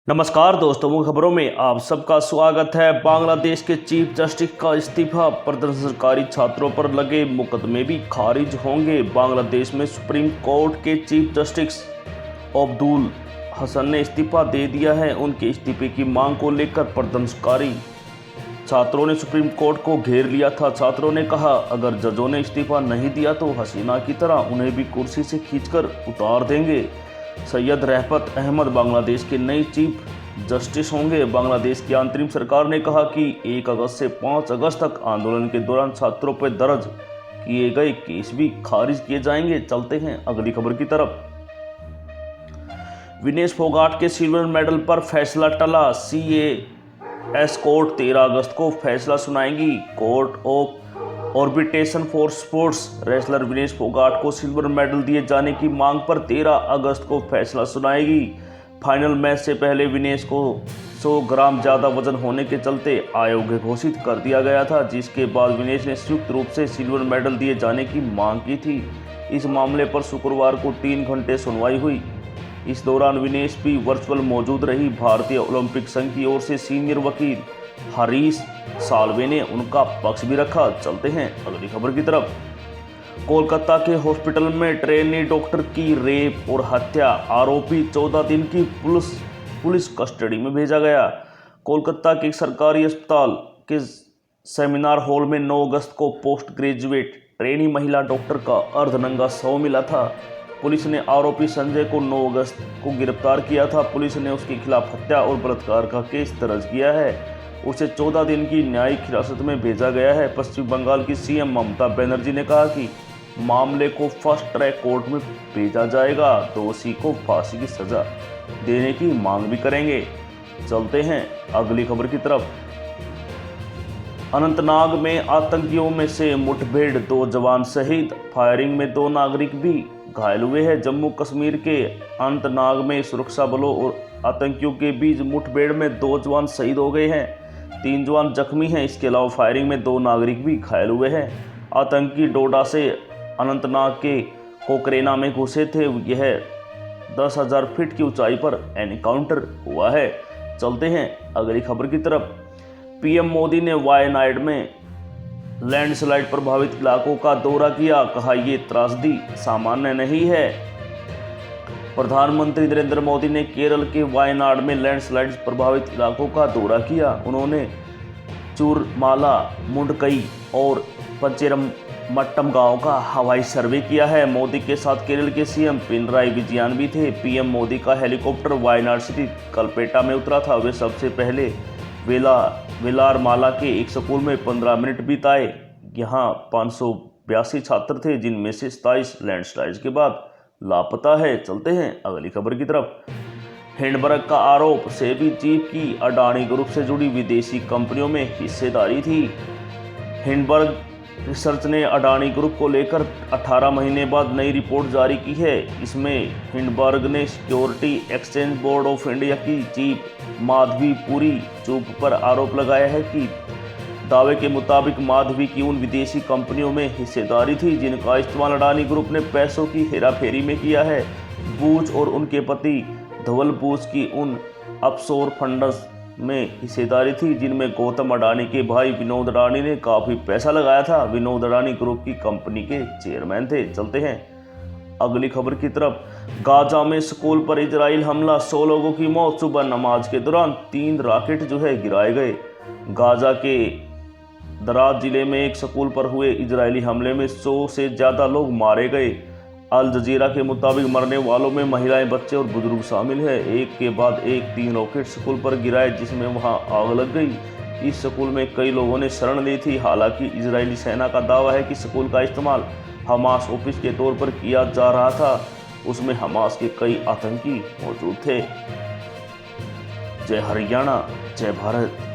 नमस्कार दोस्तों, मुख्य खबरों में आप सबका स्वागत है। बांग्लादेश के चीफ जस्टिस का इस्तीफा, प्रदर्शनकारी छात्रों पर लगे मुकदमे भी खारिज होंगे। बांग्लादेश में सुप्रीम कोर्ट के चीफ जस्टिस अब्दुल हसन ने इस्तीफा दे दिया है। उनके इस्तीफे की मांग को लेकर प्रदर्शनकारी छात्रों ने सुप्रीम कोर्ट को घेर लिया था। छात्रों ने कहा, अगर जजों ने इस्तीफा नहीं दिया तो हसीना की तरह उन्हें भी कुर्सी से खींचकर उतार देंगे। सैयद रहफत अहमद बांग्लादेश के नए चीफ जस्टिस होंगे। बांग्लादेश की अंतरिम सरकार ने कहा कि 1 अगस्त से 5 अगस्त तक आंदोलन के दौरान छात्रों पर दर्ज किए गए केस भी खारिज किए जाएंगे। चलते हैं अगली खबर की तरफ। विनेश फोगाट के सिल्वर मेडल पर फैसला टला। CAS कोर्ट 13 अगस्त को फैसला सुनाएगी। Court of arbitration for sports wrestler Vinesh Phogat को सिल्वर मेडल दिए जाने की मांग पर 13 अगस्त को फैसला सुनाएगी। फाइनल मैच से पहले विनेश को 100 ग्राम ज़्यादा वजन होने के चलते अयोग्य घोषित कर दिया गया था, जिसके बाद विनेश ने संयुक्त रूप से सिल्वर मेडल दिए जाने की मांग की थी। इस मामले पर शुक्रवार को 3 घंटे सुनवाई हुई। इस दौरान विनेश भी वर्चुअल मौजूद रही। भारतीय ओलंपिक संघ की ओर से सीनियर वकील हरीश साल्वे ने उनका पक्ष भी रखा। चलते हैं अगली खबर की तरफ। कोलकाता के हॉस्पिटल में ट्रेनी डॉक्टर की रेप और हत्या, आरोपी 14 दिन की पुलिस कस्टडी में भेजा गया। कोलकाता के सरकारी अस्पताल के सेमिनार हॉल में 9 अगस्त को पोस्ट ग्रेजुएट ट्रेनी महिला डॉक्टर का अर्धनंगा शव मिला था। पुलिस ने आरोपी संजय को 9 अगस्त को गिरफ्तार किया था। पुलिस ने उसके खिलाफ हत्या और बलात्कार का केस दर्ज किया है। उसे 14 दिन की न्यायिक हिरासत में भेजा गया है। पश्चिम बंगाल की CM ममता बनर्जी ने कहा कि मामले को फर्स्ट ट्रैक कोर्ट में भेजा जाएगा। दोषी को फांसी की सजा देने की मांग भी करेंगे। चलते हैं अगली खबर की तरफ। अनंतनाग में आतंकियों में से मुठभेड़, 2 जवान शहीद। फायरिंग में 2 नागरिक भी घायल हुए हैं। जम्मू कश्मीर के अनंतनाग में सुरक्षा बलों और आतंकियों के बीच मुठभेड़ में 2 जवान शहीद हो गए हैं, 3 जवान जख्मी हैं। इसके अलावा फायरिंग में 2 नागरिक भी घायल हुए हैं। आतंकी डोडा से अनंतनाग के कोकरेना में घुसे थे। यह 10,000 फीट की ऊंचाई पर एनकाउंटर हुआ है। चलते हैं अगली खबर की तरफ। PM मोदी ने वायनाड में लैंडस्लाइड प्रभावित इलाकों का दौरा किया। कहा, ये त्रासदी सामान्य नहीं है। प्रधानमंत्री नरेंद्र मोदी ने केरल के वायनाड में लैंडस्लाइड प्रभावित इलाकों का दौरा किया। उन्होंने चूरमाला, मुंडकई और पंचेरमट्टम गांव का हवाई सर्वे किया है। मोदी के साथ केरल के CM पिनराई विजयन भी थे। PM मोदी का हेलीकॉप्टर वायनाड स्थित कलपेटा में उतरा था। वे सबसे पहले वेलारमाला के एक स्कूल में 15 मिनट बिताए। यहाँ 582 छात्र थे, जिनमें से 27 लैंडस्लाइड के बाद लापता है। चलते हैं अगली खबर की तरफ। हिंडनबर्ग का आरोप, सेबी चीफ की अडानी ग्रुप से जुड़ी विदेशी कंपनियों में हिस्सेदारी थी। हिंडनबर्ग रिसर्च ने अडानी ग्रुप को लेकर 18 महीने बाद नई रिपोर्ट जारी की है। इसमें हिंडनबर्ग ने security exchange board of India की चीफ माधवी पुरी चुप पर आरोप लगाया है कि दावे के मुताबिक माधवी की उन विदेशी कंपनियों में हिस्सेदारी थी जिनका इस्तेमाल अडानी ग्रुप ने पैसों की हेराफेरी में किया है। बूच और उनके पति धवल बूच की उन ऑफशोर फंड्स में हिस्सेदारी थी जिनमें गौतम अडानी के भाई विनोद अडानी ने काफ़ी पैसा लगाया था। विनोद अडानी ग्रुप की कंपनी के चेयरमैन थे। चलते हैं अगली खबर की तरफ। गाजा में स्कूल पर इजराइल हमला, 100 लोगों की मौत। सुबह नमाज के दौरान 3 रॉकेट गिराए गए। गाजा के दराज जिले में एक स्कूल पर हुए इजरायली हमले में 100 से ज़्यादा लोग मारे गए। अल जजीरा के मुताबिक मरने वालों में महिलाएं, बच्चे और बुजुर्ग शामिल हैं। एक के बाद एक 3 रॉकेट स्कूल पर गिराए, जिसमें वहां आग लग गई। इस स्कूल में कई लोगों ने शरण ली थी। हालांकि इजरायली सेना का दावा है कि स्कूल का इस्तेमाल हमास ऑफिस के तौर पर किया जा रहा था। उसमें हमास के कई आतंकी मौजूद थे। जय हरियाणा, जय भारत।